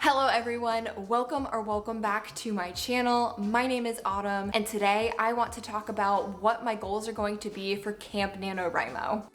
Hello everyone, welcome back to my channel. My name is Autumn and today I want to talk about what my goals are going to be for Camp NaNoWriMo.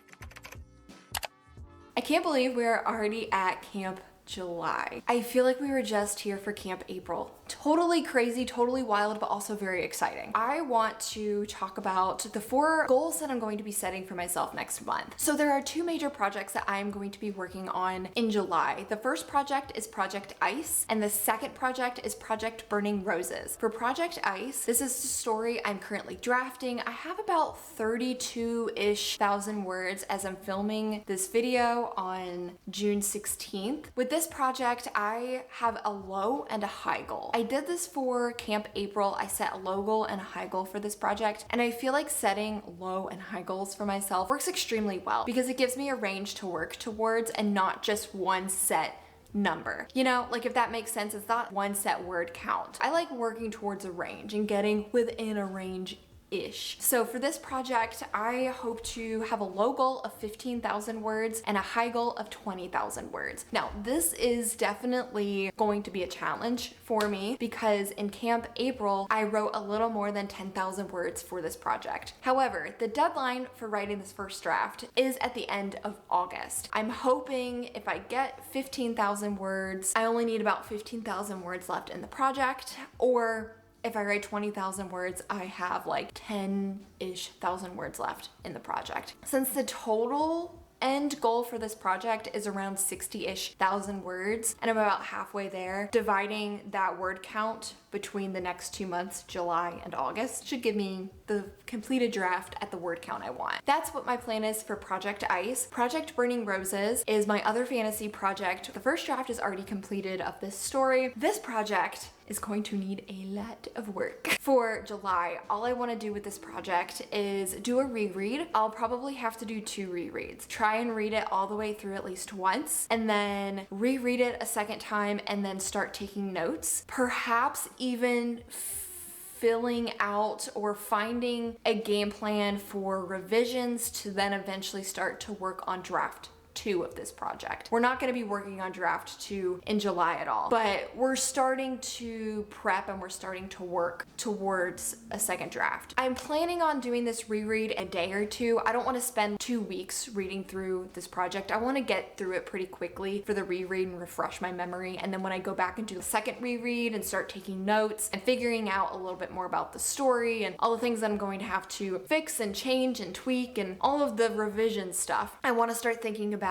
I can't believe we're already at Camp July. I feel like we were just here for Camp April. Totally crazy, totally wild, but also very exciting. I want to talk about the 4 goals that I'm going to be setting for myself next month. So there are 2 major projects that I'm going to be working on in July. The first project is Project Ice, and the second project is Project Burning Roses. For Project Ice, this is the story I'm currently drafting. I have about 32-ish thousand words as I'm filming this video on June 16th. With this project, I have a low and a high goal. I did this for Camp April. I set a low goal and a high goal for this project, and I feel like setting low and high goals for myself works extremely well because it gives me a range to work towards and not just one set number. You know, like if that makes sense, it's not one set word count. I like working towards a range and getting within a range ish. So for this project, I hope to have a low goal of 15,000 words and a high goal of 20,000 words. Now, this is definitely going to be a challenge for me because in Camp April, I wrote a little more than 10,000 words for this project. However, the deadline for writing this first draft is at the end of August. I'm hoping if I get 15,000 words, I only need about 15,000 words left in the project, or if I write 20,000 words, I have like 10-ish thousand words left in the project. Since the total end goal for this project is around 60-ish thousand words, and I'm about halfway there, dividing that word count between the next 2 months, July and August, should give me the completed draft at the word count I want. That's what my plan is for Project Ice. Project Burning Roses is my other fantasy project. The first draft is already completed of this story. This project is going to need a lot of work. For July, all I want to do with this project is do a reread. I'll probably have to do 2 rereads. Try and read it all the way through at least once, and then reread it a second time, and then start taking notes. Perhaps even filling out or finding a game plan for revisions to then eventually start to work on draft 2 of this project. We're not going to be working on draft 2 in July at all, but we're starting to prep and we're starting to work towards a second draft. I'm planning on doing this reread a day or 2. I don't want to spend 2 weeks reading through this project. I want to get through it pretty quickly for the reread and refresh my memory, and then when I go back and do the second reread and start taking notes and figuring out a little bit more about the story and all the things that I'm going to have to fix and change and tweak and all of the revision stuff, I want to start thinking about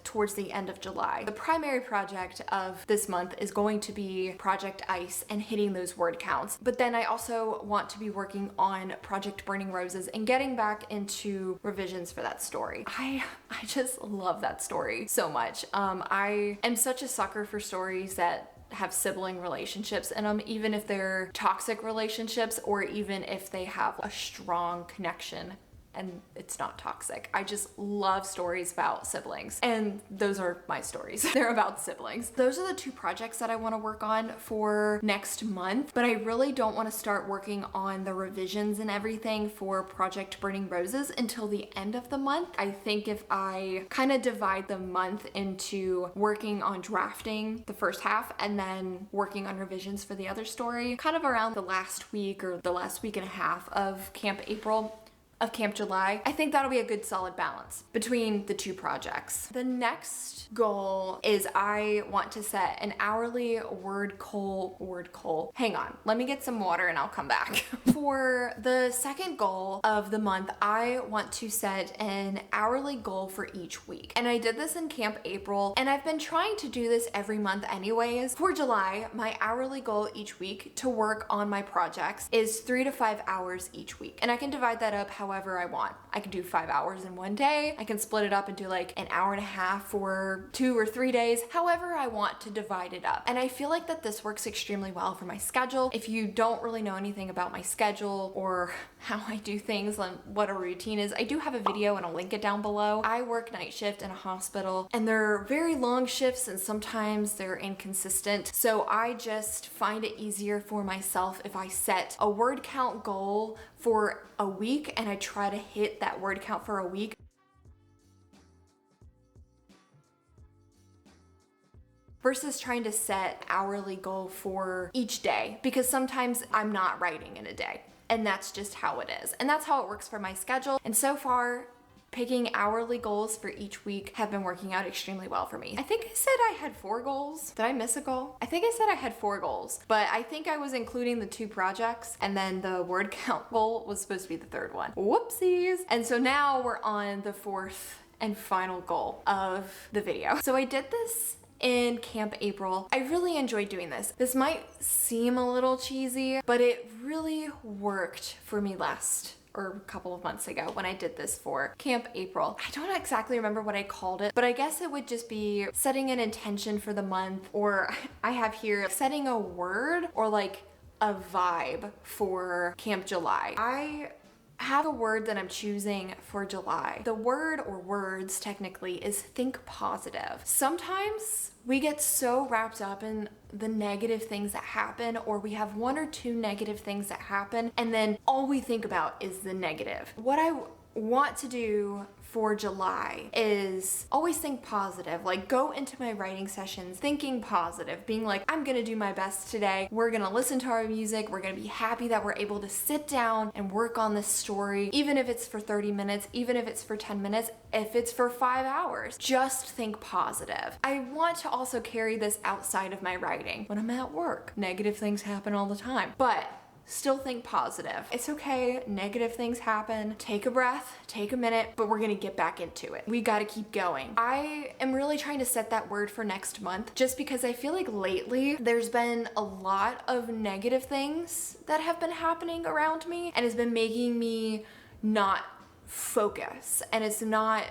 towards the end of July. The primary project of this month is going to be Project Ice and hitting those word counts. But then I also want to be working on Project Burning Roses and getting back into revisions for that story. I just love that story so much. I am such a sucker for stories that have sibling relationships in them, even if they're toxic relationships or even if they have a strong connection and it's not toxic. I just love stories about siblings, and those are my stories. They're about siblings. Those are the 2 projects that I want to work on for next month, but I really don't want to start working on the revisions and everything for Project Burning Roses until the end of the month. I think if I kind of divide the month into working on drafting the first half and then working on revisions for the other story, kind of around the last week or the last week and a half of Camp April, of Camp July, I think that'll be a good solid balance between the 2 projects. The next goal is I want to set an hourly word goal. Hang on, let me get some water and I'll come back. For the second goal of the month, I want to set an hourly goal for each week. And I did this in Camp April, and I've been trying to do this every month anyways. For July, my hourly goal each week to work on my projects is 3 to 5 hours each week. And I can divide that up however I want. I can do 5 hours in one day. I can split it up and do like an hour and a half for 2 or 3 days, however I want to divide it up. And I feel like that this works extremely well for my schedule. If you don't really know anything about my schedule or how I do things and what a routine is, I do have a video and I'll link it down below. I work night shift in a hospital, and they're very long shifts and sometimes they're inconsistent. So I just find it easier for myself if I set a word count goal for a week and I try to hit that word count for a week versus trying to set hourly goal for each day, because sometimes I'm not writing in a day and that's just how it is. And that's how it works for my schedule. And so far, picking hourly goals for each week have been working out extremely well for me. I think I said I had 4 goals. Did I miss a goal? I think I said I had 4 goals, but I think I was including the 2 projects, and then the word count goal was supposed to be the 3rd one. Whoopsies. And so now we're on the 4th and final goal of the video. So I did this in Camp April. I really enjoyed doing this. This might seem a little cheesy, but it really worked for me a couple of months ago when I did this for Camp April. I don't exactly remember what I called it, but I guess it would just be setting an intention for the month, or I have here setting a word or like a vibe for Camp July. I have a word that I'm choosing for July. The word, or words technically, is think positive. Sometimes we get so wrapped up in the negative things that happen, or we have 1 or 2 negative things that happen, and then all we think about is the negative. What I want to do for July is always think positive. Like, go into my writing sessions thinking positive, being like, I'm gonna do my best today. We're gonna listen to our music. We're gonna be happy that we're able to sit down and work on this story, even if it's for 30 minutes, even if it's for 10 minutes, if it's for 5 hours. Just think positive. I want to also carry this outside of my writing. When I'm at work, negative things happen all the time, but still think positive. It's okay, negative things happen. Take a breath, take a minute, but we're gonna get back into it. We gotta keep going. I am really trying to set that word for next month, just because I feel like lately there's been a lot of negative things that have been happening around me, and it's been making me not focus, and it's not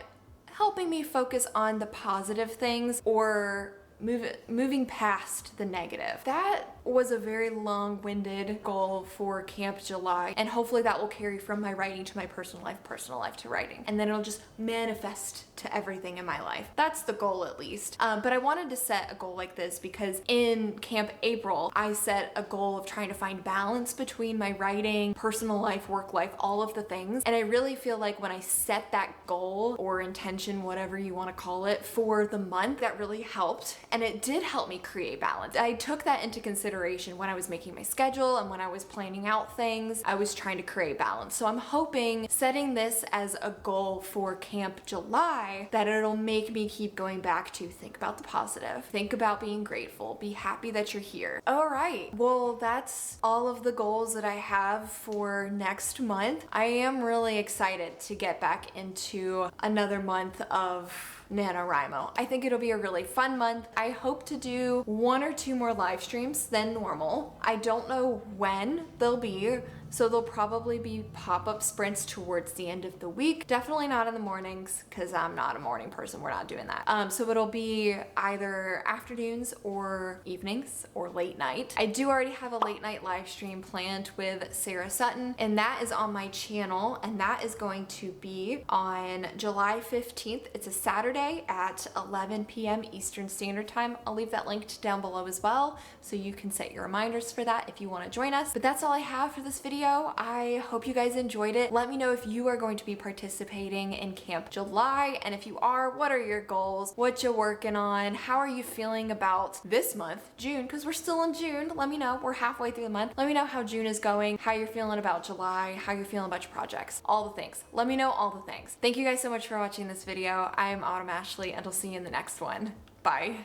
helping me focus on the positive things or moving past the negative. That was a very long-winded goal for Camp July, and hopefully that will carry from my writing to my personal life to writing, and then it'll just manifest to everything in my life. That's the goal, at least. But I wanted to set a goal like this because in Camp April, I set a goal of trying to find balance between my writing, personal life, work life, all of the things. And I really feel like when I set that goal or intention, whatever you want to call it, for the month, that really helped. And it did help me create balance. I took that into consideration when I was making my schedule and when I was planning out things. I was trying to create balance. So I'm hoping, setting this as a goal for Camp July, that it'll make me keep going back to think about the positive, think about being grateful, be happy that you're here. All right, well, that's all of the goals that I have for next month. I am really excited to get back into another month of NaNoWriMo. I think it'll be a really fun month. I hope to do 1 or 2 more live streams than normal. I don't know when they'll be, so they'll probably be pop-up sprints towards the end of the week. Definitely not in the mornings, because I'm not a morning person. We're not doing that. So it'll be either afternoons or evenings or late night. I do already have a late night live stream planned with Sarah Sutton, and that is on my channel, and that is going to be on July 15th. It's a Saturday at 11 p.m. Eastern Standard Time. I'll leave that linked down below as well, so you can set your reminders for that if you want to join us. But that's all I have for this video. I hope you guys enjoyed it. Let me know if you are going to be participating in Camp July, and if you are, what are your goals? What you working on? How are you feeling about this month, June, because we're still in June. Let me know. We're halfway through the month. Let me know how June is going, how you're feeling about July, how you're feeling about your projects, all the things. Let me know all the things. Thank you guys so much for watching this video. I'm Autumn Ashley, and I'll see you in the next one. Bye.